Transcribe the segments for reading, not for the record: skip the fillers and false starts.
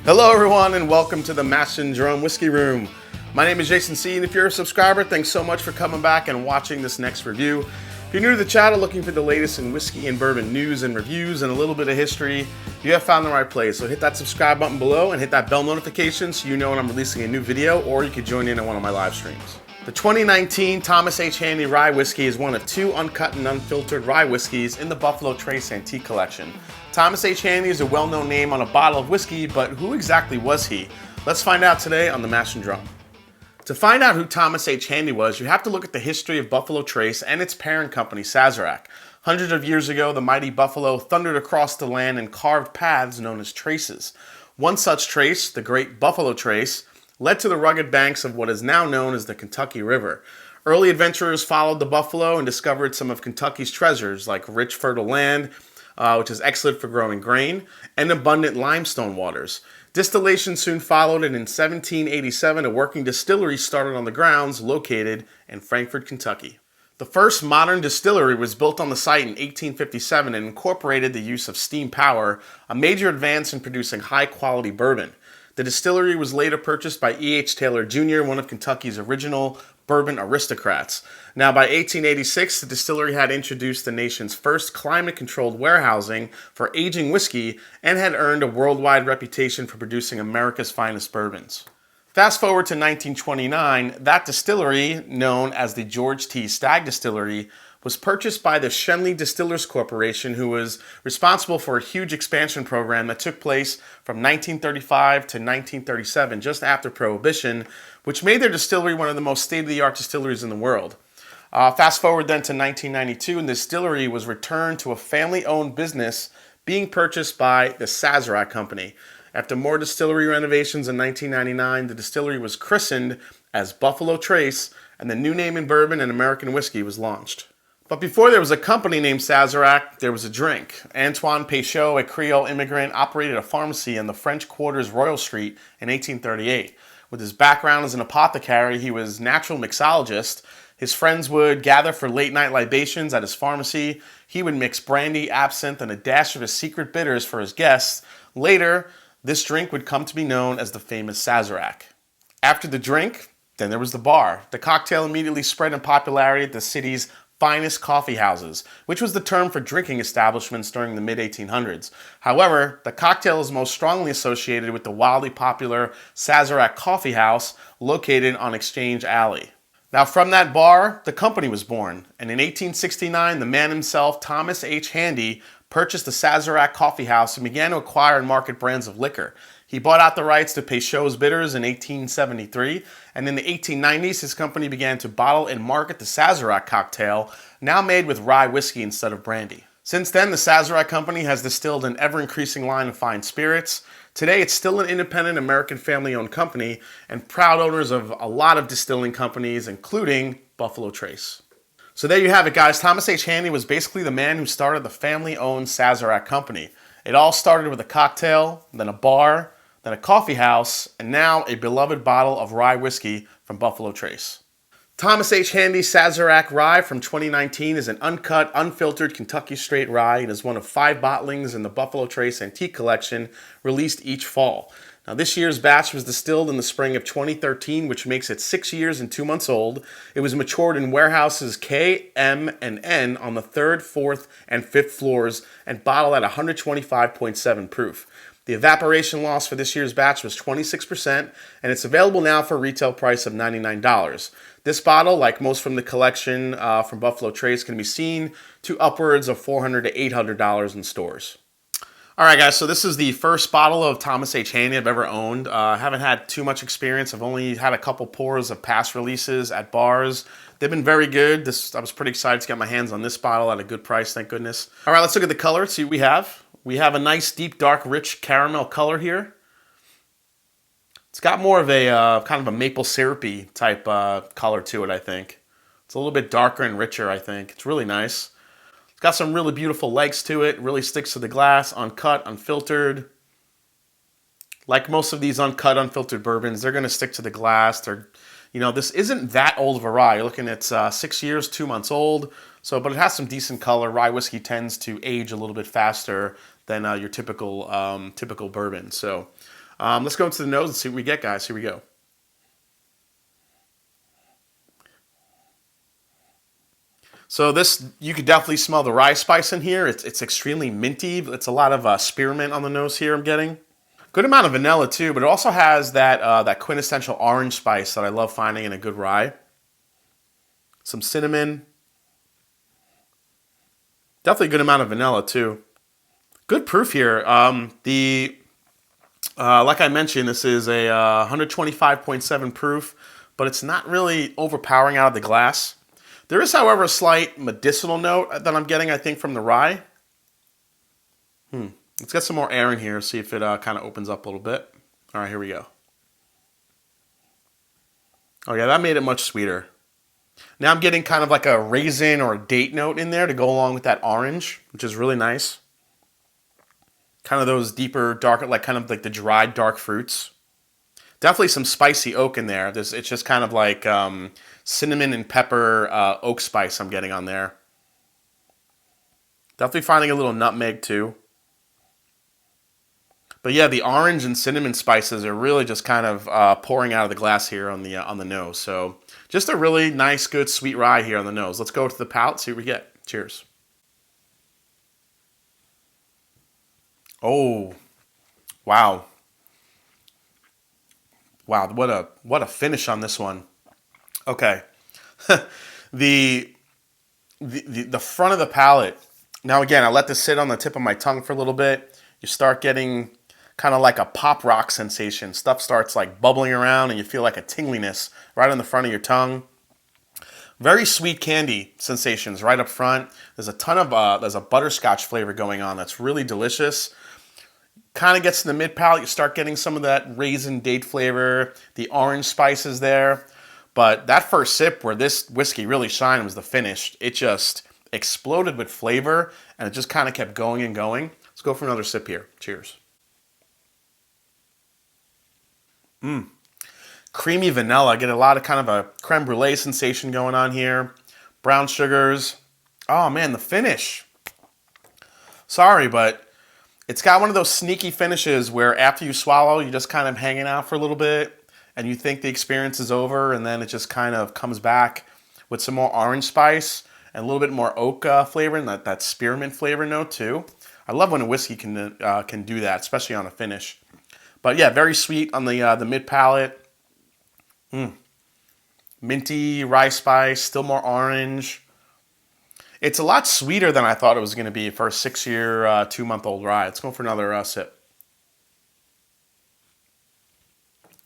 Hello everyone and welcome to the MashN'Drum Whiskey Room. My name is Jason C, and if you're a subscriber, thanks so much for coming back and watching this next review. If you're new to the channel looking for the latest in whiskey and bourbon news and reviews and a little bit of history, you have found the right place. So hit that subscribe button below and hit that bell notification so you know when I'm releasing a new video, or you can join in on one of my live streams. The 2019 Thomas H. Handy Rye Whiskey is one of two uncut and unfiltered rye whiskeys in the Buffalo Trace Antique Collection. Thomas H. Handy is a well-known name on a bottle of whiskey, but who exactly was he? Let's find out today on the MashN'Drum. To find out who Thomas H. Handy was, you have to look at the history of Buffalo Trace and its parent company, Sazerac. Hundreds of years ago, the mighty buffalo thundered across the land and carved paths known as traces. One such trace, the Great Buffalo Trace, led to the rugged banks of what is now known as the Kentucky River. Early adventurers followed the buffalo and discovered some of Kentucky's treasures, like rich, fertile land, which is excellent for growing grain, and abundant limestone waters. Distillation soon followed, and in 1787, a working distillery started on the grounds located in Frankfort, Kentucky. The first modern distillery was built on the site in 1857 and incorporated the use of steam power, a major advance in producing high-quality bourbon. The distillery was later purchased by E.H. Taylor Jr., one of Kentucky's original bourbon aristocrats. Now, by 1886, the distillery had introduced the nation's first climate-controlled warehousing for aging whiskey and had earned a worldwide reputation for producing America's finest bourbons. Fast forward to 1929, that distillery, known as the George T. Stagg Distillery, was purchased by the Schenley Distillers Corporation, who was responsible for a huge expansion program that took place from 1935 to 1937, just after Prohibition, which made their distillery one of the most state-of-the-art distilleries in the world. Fast forward then to 1992, and the distillery was returned to a family-owned business being purchased by the Sazerac Company. After more distillery renovations in 1999, the distillery was christened as Buffalo Trace, and the new name in bourbon and American whiskey was launched. But before there was a company named Sazerac, there was a drink. Antoine Peychaud, a Creole immigrant, operated a pharmacy in the French Quarters Royal Street in 1838. With his background as an apothecary, he was a natural mixologist. His friends would gather for late-night libations at his pharmacy. He would mix brandy, absinthe, and a dash of his secret bitters for his guests. Later, this drink would come to be known as the Famous Sazerac. After the drink, then there was the bar. The cocktail immediately spread in popularity at the city's finest coffee houses, which was the term for drinking establishments during the mid-1800s. However, the cocktail is most strongly associated with the wildly popular Sazerac Coffee House located on Exchange Alley. Now, from that bar, the company was born, and in 1869, the man himself, Thomas H. Handy, purchased the Sazerac Coffee House and began to acquire and market brands of liquor. He bought out the rights to Peychaud's bitters in 1873, and in the 1890s, his company began to bottle and market the Sazerac cocktail, now made with rye whiskey instead of brandy. Since then, the Sazerac Company has distilled an ever-increasing line of fine spirits. Today, it's still an independent American family-owned company and proud owners of a lot of distilling companies, including Buffalo Trace. So there you have it, guys. Thomas H. Handy was basically the man who started the family-owned Sazerac Company. It all started with a cocktail, then a bar, then a coffee house, and now a beloved bottle of rye whiskey from Buffalo Trace. Thomas H. Handy Sazerac Rye from 2019 is an uncut, unfiltered Kentucky straight rye and is one of 5 bottlings in the Buffalo Trace Antique Collection released each fall. Now, this year's batch was distilled in the spring of 2013, which makes it 6 years and 2 months old. It was matured in warehouses K, M, and N on the 3rd, 4th, and 5th floors and bottled at 125.7 proof. The evaporation loss for this year's batch was 26%, and it's available now for a retail price of $99. This bottle, like most from the collection from Buffalo Trace, can be seen to upwards of $400 to $800 in stores. All right, guys, so this is the first bottle of Thomas H. Handy I've ever owned. I haven't had too much experience. I've only had a couple pours of past releases at bars. They've been very good. I was pretty excited to get my hands on this bottle at a good price, thank goodness. All right, let's look at the color, see what we have. We have a nice, deep, dark, rich caramel color here. It's got more of a kind of a maple syrupy type color to it, I think. It's a little bit darker and richer, I think. It's really nice. It's got some really beautiful legs to it. Really sticks to the glass, uncut, unfiltered. Like most of these uncut, unfiltered bourbons, they're going to stick to the glass. This isn't that old of a rye. You're looking at 6 years, 2 months old. But it has some decent color. Rye whiskey tends to age a little bit faster than your typical bourbon. So Let's go into the nose and see what we get, guys. Here we go. So this, you could definitely smell the rye spice in here. It's extremely minty. It's a lot of spearmint on the nose here I'm getting. Good amount of vanilla too, but it also has that quintessential orange spice that I love finding in a good rye. Some cinnamon. Definitely a good amount of vanilla too. Good proof here. Like I mentioned, this is a 125.7 proof, but it's not really overpowering out of the glass. There is, however, a slight medicinal note that I'm getting, I think, from the rye. Let's get some more air in here, see if it kind of opens up a little bit. All right, here we go. Oh yeah, that made it much sweeter. Now I'm getting kind of like a raisin or a date note in there to go along with that orange, which is really nice. Kind of those deeper, darker, like kind of like the dried dark fruits. Definitely some spicy oak in there. It's just kind of like cinnamon and pepper oak spice I'm getting on there. Definitely finding a little nutmeg too. But yeah, the orange and cinnamon spices are really just kind of pouring out of the glass here on the nose. So just a really nice, good, sweet rye here on the nose. Let's go to the palate, see what we get. Cheers. Oh, wow. Wow, what a finish on this one. Okay. the, the front of the palate. Now again, I let this sit on the tip of my tongue for a little bit. You start getting kind of like a pop rock sensation. Stuff starts like bubbling around and you feel like a tingliness right on the front of your tongue. Very sweet candy sensations right up front. There's a ton of, there's a butterscotch flavor going on that's really delicious. Kind of gets to the mid palate, you start getting some of that raisin date flavor, the orange spices there. But that first sip where this whiskey really shined was the finish. It just exploded with flavor and it just kind of kept going and going. Let's go for another sip here. Cheers. Creamy vanilla. I get a lot of kind of a creme brulee sensation going on here. Brown sugars. Oh man, the finish. Sorry, but it's got one of those sneaky finishes where after you swallow, you're just kind of hanging out for a little bit and you think the experience is over and then it just kind of comes back with some more orange spice and a little bit more oak flavor and that spearmint flavor note too. I love when a whiskey can do that, especially on a finish. But yeah, very sweet on the mid palate. Minty, rye spice, still more orange. It's a lot sweeter than I thought it was going to be for a 6-year, 2-month-old rye. Let's go for another sip.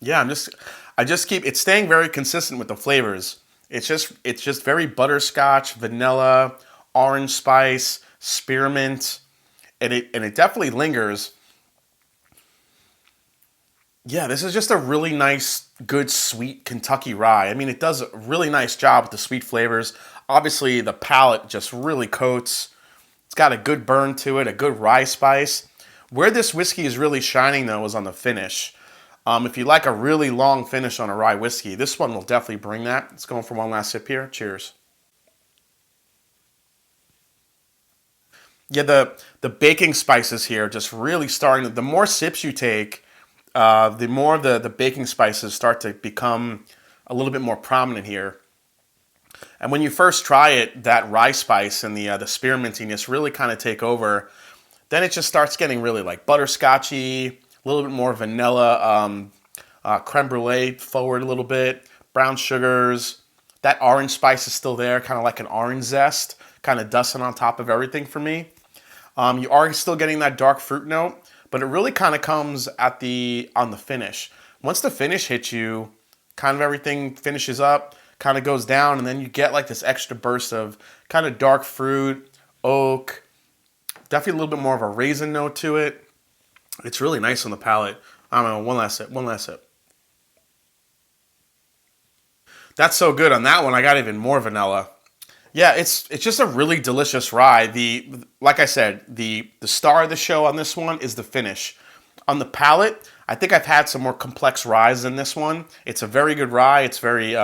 Yeah, it's staying very consistent with the flavors. It's just very butterscotch, vanilla, orange spice, spearmint, and it definitely lingers. Yeah, this is just a really nice, good, sweet Kentucky rye. I mean, it does a really nice job with the sweet flavors. Obviously, the palate just really coats. It's got a good burn to it, a good rye spice. Where this whiskey is really shining, though, is on the finish. If you like a really long finish on a rye whiskey, this one will definitely bring that. Let's go for one last sip here. Cheers. Yeah, the baking spices here just really starting. The more sips you take, the more the baking spices start to become a little bit more prominent here. And when you first try it, that rye spice and the spearmintiness really kind of take over. Then it just starts getting really like butterscotchy, a little bit more vanilla, creme brulee forward a little bit, brown sugars. That orange spice is still there, kind of like an orange zest, kind of dusting on top of everything for me. You are still getting that dark fruit note, but it really kind of comes on the finish. Once the finish hits you, kind of everything finishes up, kind of goes down, and then you get like this extra burst of kind of dark fruit, oak, definitely a little bit more of a raisin note to it. It's really nice on the palate. I don't know, one last sip. That's so good. On that one, I got even more vanilla. Yeah, it's just a really delicious rye. Like I said, the star of the show on this one is the finish. On the palate, I think I've had some more complex ryes than this one. It's a very good rye. It's very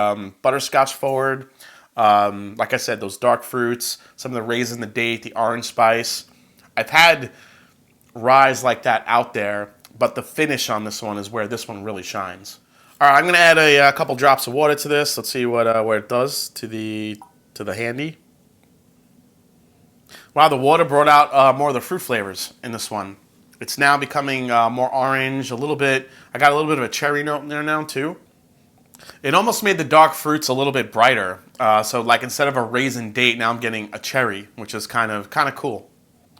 butterscotch forward. Like I said, those dark fruits, some of the raisin, the date, the orange spice. I've had ryes like that out there, but the finish on this one is where this one really shines. All right, I'm gonna add a couple drops of water to this. Let's see what it does to the handy. Wow, the water brought out more of the fruit flavors in this one. It's now becoming more orange, a little bit. I got a little bit of a cherry note in there now too. It almost made the dark fruits a little bit brighter. So like instead of a raisin date, now I'm getting a cherry, which is kind of cool.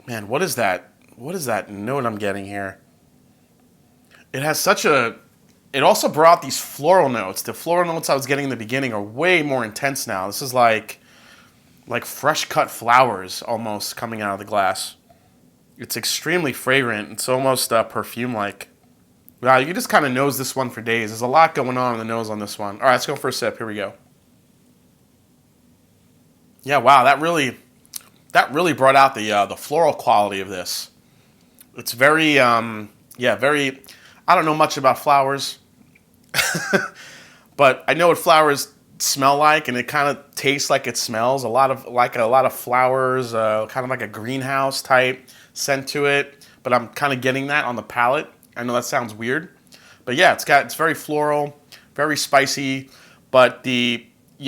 Man, what is that? What is that note I'm getting here? It has such a... It also brought these floral notes. The floral notes I was getting in the beginning are way more intense now. This is like fresh cut flowers almost coming out of the glass. It's extremely fragrant. It's almost perfume-like. Wow, you just kind of nose this one for days. There's a lot going on in the nose on this one. All right, let's go for a sip. Here we go. Yeah, wow, that really brought out the floral quality of this. It's very, very... I don't know much about flowers, but I know what flowers smell like, and it kind of tastes like it smells. A lot of flowers, kind of like a greenhouse type scent to it. But I'm kind of getting that on the palate. I know that sounds weird, but yeah, it's very floral, very spicy. But you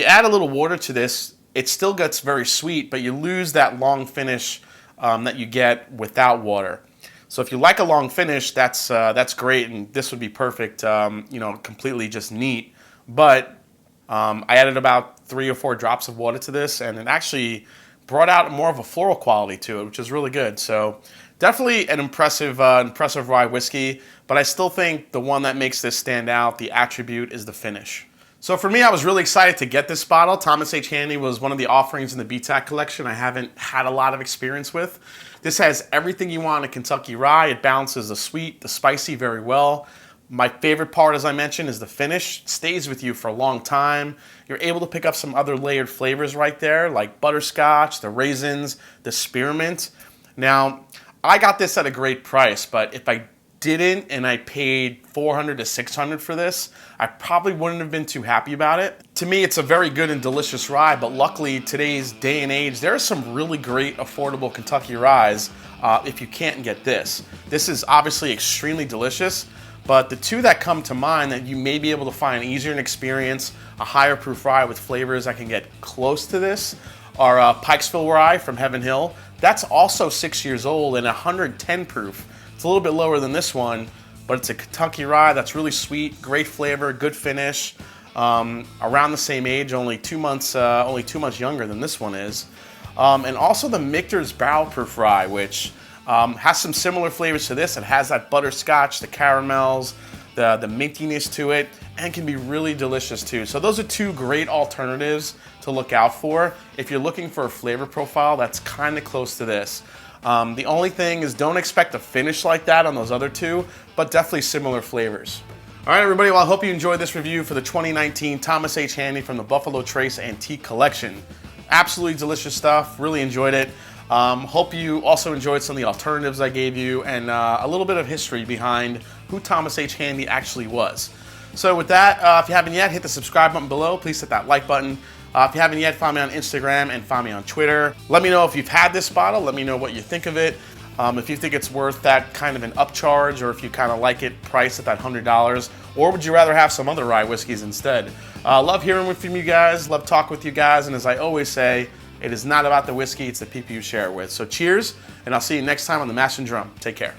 add a little water to this, it still gets very sweet, but you lose that long finish that you get without water. So if you like a long finish, that's great, and this would be perfect. Completely just neat. But I added about 3 or 4 drops of water to this, and it actually brought out more of a floral quality to it, which is really good. So definitely an impressive rye whiskey. But I still think the one that makes this stand out, the attribute, is the finish. So for me, I was really excited to get this bottle. Thomas H. Handy was one of the offerings in the BTAC collection I haven't had a lot of experience with. This has everything you want in a Kentucky rye. It balances the sweet, the spicy very well. My favorite part, as I mentioned, is the finish. It stays with you for a long time. You're able to pick up some other layered flavors right there, like butterscotch, the raisins, the spearmint. Now, I got this at a great price, but if I didn't and I paid $400 to $600 for this, I probably wouldn't have been too happy about it. To me, it's a very good and delicious rye, but luckily today's day and age, there are some really great affordable Kentucky ryes if you can't get this. This is obviously extremely delicious, but the two that come to mind that you may be able to find easier in experience, a higher proof rye with flavors that can get close to this, are Pikesville Rye from Heaven Hill. That's also 6 years old and 110 proof. It's a little bit lower than this one, but it's a Kentucky rye that's really sweet, great flavor, good finish. Around the same age, only 2 months younger than this one is. And also the Michter's Barrel Proof Rye, which has some similar flavors to this. It has that butterscotch, the caramels, the mintiness to it, and can be really delicious too. So those are 2 great alternatives to look out for if you're looking for a flavor profile that's kind of close to this. The only thing is don't expect a finish like that on those other 2, but definitely similar flavors. All right, everybody, well, I hope you enjoyed this review for the 2019 Thomas H. Handy from the Buffalo Trace Antique Collection. Absolutely delicious stuff, really enjoyed it. Hope you also enjoyed some of the alternatives I gave you and a little bit of history behind who Thomas H. Handy actually was. So with that, if you haven't yet, hit the subscribe button below. Please hit that like button. If you haven't yet, find me on Instagram and find me on Twitter. Let me know if you've had this bottle. Let me know what you think of it. If you think it's worth that kind of an upcharge, or if you kind of like it priced at that $100, or would you rather have some other rye whiskeys instead? Love hearing from you guys, love talking with you guys, and as I always say, it is not about the whiskey, it's the people you share it with. So cheers, and I'll see you next time on the Mash and Drum. Take care.